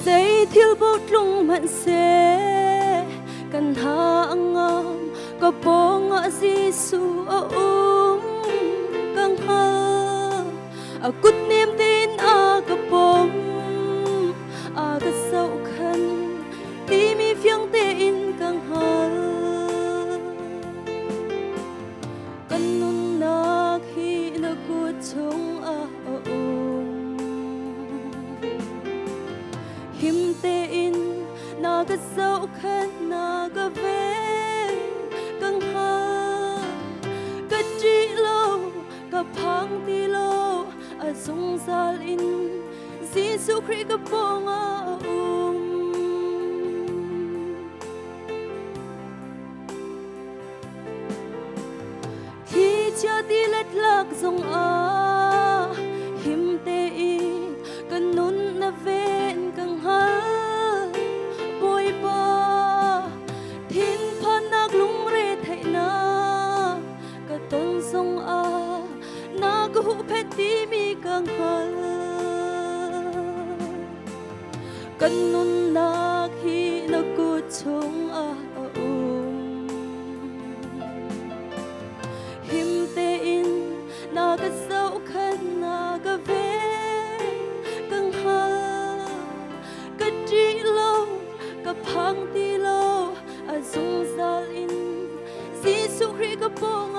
dây thiếu bút lung mặn xe cần hàng ngang có bố ngõ Giêsu căng ha cút niềm tin cái bóng cái sâu khăn tí mi phiang tê in căng ha cần nun na khi nó cút chung him tê in na cái sâu khăn na cái về căng ha cái chỉ lâu cái phang tí lâu sung sal in Giêsu Christ cái bông khi cha đi lết lạc dòng him tê in cái nun na ven căng ha bồi ba thiên phan nạc lung re thay na cái tôn sông na cái hũ phết tí mi căng ha cái nun na khi nó cứ chung him tê in na cái dấu khăn na cái về căng ha cái chỉ lâu cái phang tí lâu dung zal in Giêsu Christ cái bông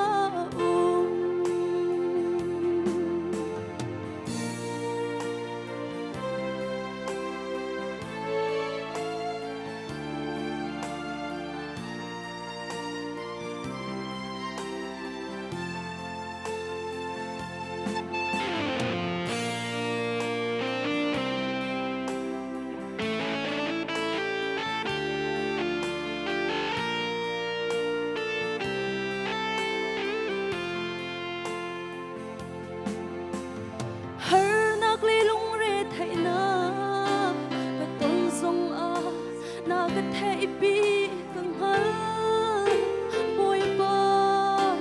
hở nạc li lung re thay na cái tôn sông na cái thay bi căng ha bồi ba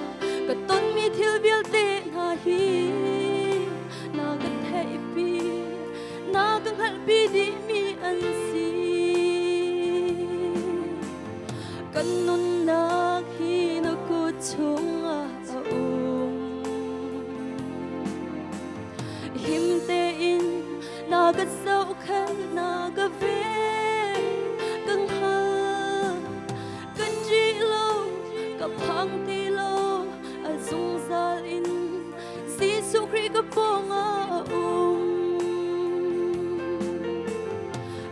cái tôn mi thiếu vial tê na hi na cái thay bi na căng hal bi di mi an si cái nun na khi nó cứ chung him tê in na cái dấu khăn na cái về căng ha cái chỉ lâu cái phang tí lâu dung zal in Giêsu Christ cái bông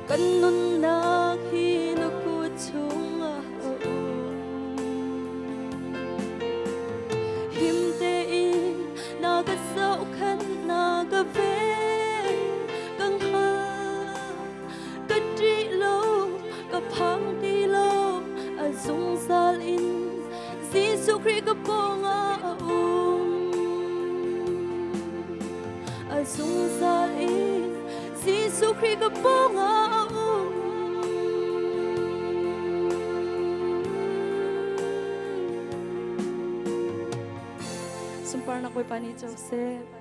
cái nun na khi nó cứ chung him tê in na cái dấu khăn na cái về căng ha cái chỉ lâu cái phang tí lâu dung zal in Giêsu Christ cái bông dung zal in Giêsu Christ cái bông sumpah na ko'y pani Joseph